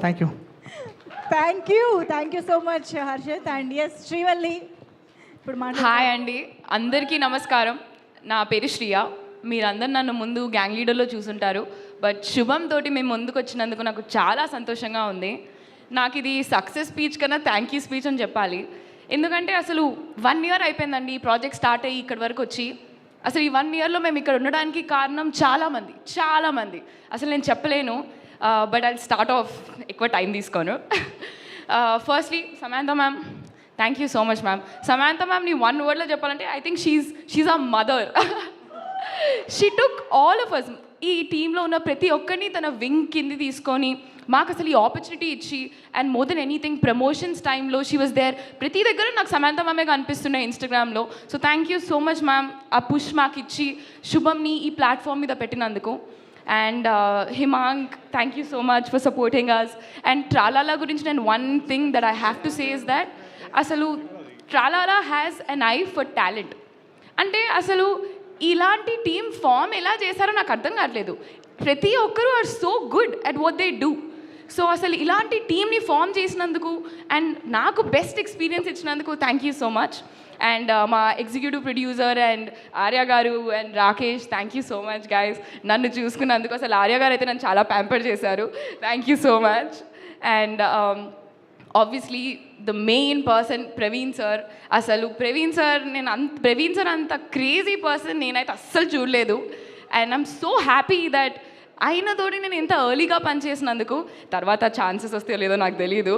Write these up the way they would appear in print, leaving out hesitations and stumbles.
Thank you. Thank you so much Harshath. And S Srivalli ఇప్పుడు hi అండి, అందరికీ నమస్కారం. నా పేరు శ్రియ. మీరందరూ నన్ను ముందు గ్యాంగ్ లీడర్లో చూసుంటారు, బట్ శుభం తోటి మేము ముందుకు వచ్చినందుకు నాకు చాలా సంతోషంగా ఉంది. నాకు ఇది సక్సెస్ స్పీచ్ కన్నా థ్యాంక్ యూ స్పీచ్ అని చెప్పాలి. ఎందుకంటే అసలు 1 year అయిపోయిందండి ఈ ప్రాజెక్ట్ స్టార్ట్ అయ్యి ఇక్కడి వరకు వచ్చి. అసలు ఈ 1 yearలో మేము ఇక్కడ ఉండడానికి కారణం చాలామంది అసలు నేను చెప్పలేను. బట్ ఐ స్టార్ట్ ఆఫ్, ఎక్కువ టైం తీసుకోను. Firstly Samantha ma'am, thank you so much ma'am. Samantha మ్యామ్ని 1 wordలో చెప్పాలంటే I think she's a mother. She took all of us, ఈ టీంలో ఉన్న ప్రతి ఒక్కరిని తన వింగ్ కింది తీసుకొని మాకు అసలు ఈ ఆపర్చునిటీ ఇచ్చి, and more than anything promotions టైంలో షీ వాజ్ దేర్. ప్రతి దగ్గర నాకు సమాంతా మ్యామే కనిపిస్తున్నాయి ఇన్స్టాగ్రామ్లో. So thank you so much ma'am, ఆ పుష్ మాకు ఇచ్చి శుభంని ఈ ప్లాట్ఫామ్ మీద పెట్టినందుకు. And Himang, thank you so much for supporting us. And Tralala గురించి నేను one thing that I have to say is that అసలు Tralala has an eye for talent. అంటే అసలు ఇలాంటి టీమ్ ఫామ్ ఎలా చేశారో నాకు అర్థం కావట్లేదు. ప్రతి ఒక్కరూ are so good at what they do. So అసలు ఇలాంటి టీమ్ని ఫామ్ చేసినందుకు అండ్ నాకు బెస్ట్ ఎక్స్పీరియన్స్ ఇచ్చినందుకు thank you so much. And మా ఎగ్జిక్యూటివ్ ప్రొడ్యూసర్ అండ్ ఆర్య గారు and Rakesh, thank you so much guys నన్ను చూసుకున్నందుకు. అసలు ఆర్య గారు అయితే నన్ను చాలా ప్యాంపర్ చేశారు, thank you so much. And obviously the main person Praveen sir. అసలు ప్రవీణ్ సార్ అంత క్రేజీ పర్సన్ నేనైతే అస్సలు చూడలేదు. And I'm so happy that అయినతోటి నేను ఇంత ఎర్లీగా పనిచేసినందుకు. తర్వాత ఛాన్సెస్ వస్తాయో లేదో నాకు తెలియదు,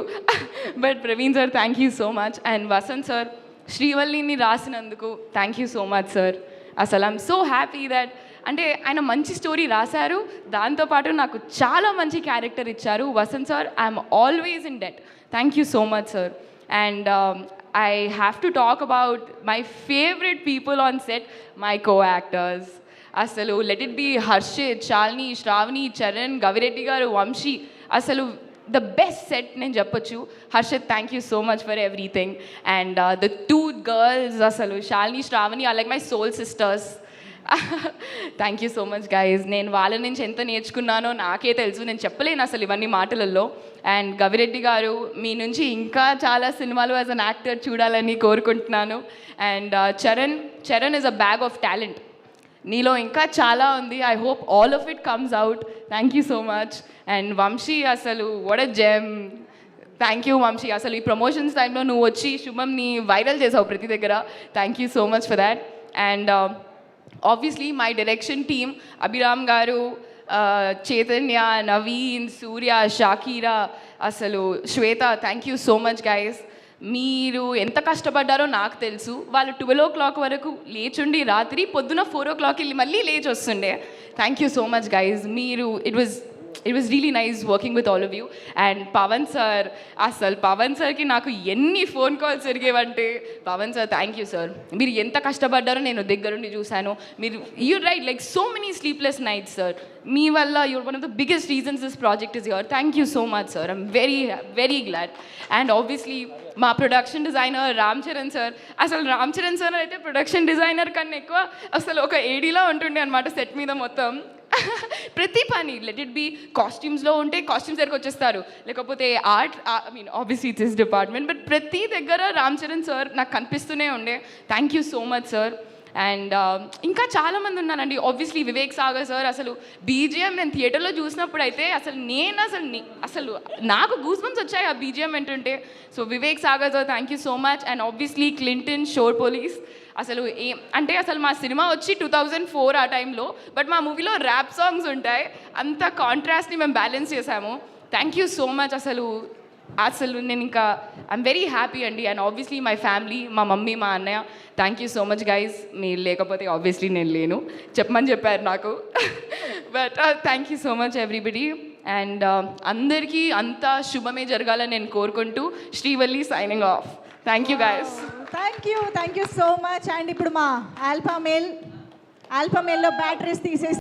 but Praveen sir thank you so much. And Vasanth sir శ్రీవల్లిని రాసినందుకు thank you so much sir. అసలు ఐఎమ్ సో హ్యాపీ దట్ అంటే ఆయన మంచి స్టోరీ రాశారు, దాంతోపాటు నాకు చాలా మంచి క్యారెక్టర్ ఇచ్చారు. Vasanth sir, I'm always in debt. Thank you so much sir. And I have to talk about my favourite people on set, my co actors. అసలు let it be Harshith, Shalini, Sravani, Charan, Gavireddy garu, Vamsi. అసలు ద బెస్ట్ సెట్ నేను చెప్పొచ్చు. Harshith, thank you so much for everything. And the 2 girls, అసలు Shalini, Sravani are like my soul sisters. Thank you so much guys. నేను వాళ్ళ నుంచి ఎంత నేర్చుకున్నానో నాకే తెలుసు, నేను చెప్పలేను అసలు ఇవన్నీ మాటలలో. అండ్ గవిరెడ్డి గారు, మీ నుంచి ఇంకా చాలా సినిమాలు యాజ్ అన్ యాక్టర్ చూడాలని కోరుకుంటున్నాను. And Charan is a bag of talent. నీలో ఇంకా చాలా ఉంది. I hope all of it comes out. Thank you so much. And Vamsi, అసలు what a gem. Thank you Vamsi. అసలు ఈ ప్రమోషన్స్ టైంలో నువ్వు వచ్చి శుభంని వైరల్ చేసావు ప్రతి దగ్గర. Thank you so much for that. And obviously my direction team, Abhiram garu, Chaitanya, Naveen, Surya, Shakira, అసలు Shweta, thank you so much guys. మీరు ఎంత కష్టపడ్డారో నాకు తెలుసు. వాళ్ళు 12 o'clock వరకు లేచుండి రాత్రి పొద్దున 4 o'clock వెళ్ళి మళ్ళీ లేచి వస్తుండే. Thank you so much guys. మీరు it was really nice working with all of you. And Pavan sir, అసలు పవన్ సార్కి నాకు ఎన్ని ఫోన్ కాల్స్ జరిగేవంటే, Pavan sir thank you sir. మీరు ఎంత కష్టపడ్డారో నేను దగ్గరుండి చూశాను. మీరు right like so many sleepless nights sir. మీ వల్ల you're one of the biggest reasons this project is your. Thank you so much sir. I'm very glad. And obviously మా production designer Ram Charan sir. అసలు రామ్ చరణ్ సార్ అయితే production designer కన్నా ఎక్కువ అసలు ఒక ఏడీలా ఉంటుండే అనమాట సెట్ మీద మొత్తం. ప్రతి పని లెట్ ఇట్ బి కాస్ట్యూమ్స్లో ఉంటే కాస్ట్యూమ్స్ దగ్గరకు వచ్చేస్తారు, లేకపోతే art, I mean obviously it's his department, but ప్రతి దగ్గర రామ్ చరణ్ సార్ నాకు కనిపిస్తూనే ఉండే. Thank you so much sir. And ఇంకా చాలామంది ఉన్నానండి. Obviously Vivek Sagar sir. అసలు బీజిఎం నేను థియేటర్లో చూసినప్పుడు అయితే అసలు నాకు గూస్ బంప్స్ వచ్చాయి ఆ బీజిఎం వింటుంటే. So Vivek Sagar sir, thank you so much. And obviously Clinton, Shor Police. అసలు అసలు మా సినిమా వచ్చి 2004 ఆ టైంలో, బట్ మా మూవీలో ర్యాప్ సాంగ్స్ ఉంటాయి. అంత కాంట్రాస్ట్ని మేము బ్యాలెన్స్ చేసాము. Thank you so much. అసలు నేను ఇంకా ఐఎమ్ వెరీ హ్యాపీ అండి. అండ్ ఆబ్వియస్లీ మై ఫ్యామిలీ, మా మమ్మీ, మా అన్నయ్య, thank you so much guys. మీరు లేకపోతే ఆబ్వియస్లీ నేను లేను, చెప్పమని చెప్పారు నాకు. But thank you so much everybody. And అందరికీ అంతా శుభమే జరగాలని నేను కోరుకుంటూ Srivalli signing off. Thank you guys. Thank you so much. And ఇప్పుడు మా ఆల్ఫా మేల్లో బ్యాటరీస్ తీసేసి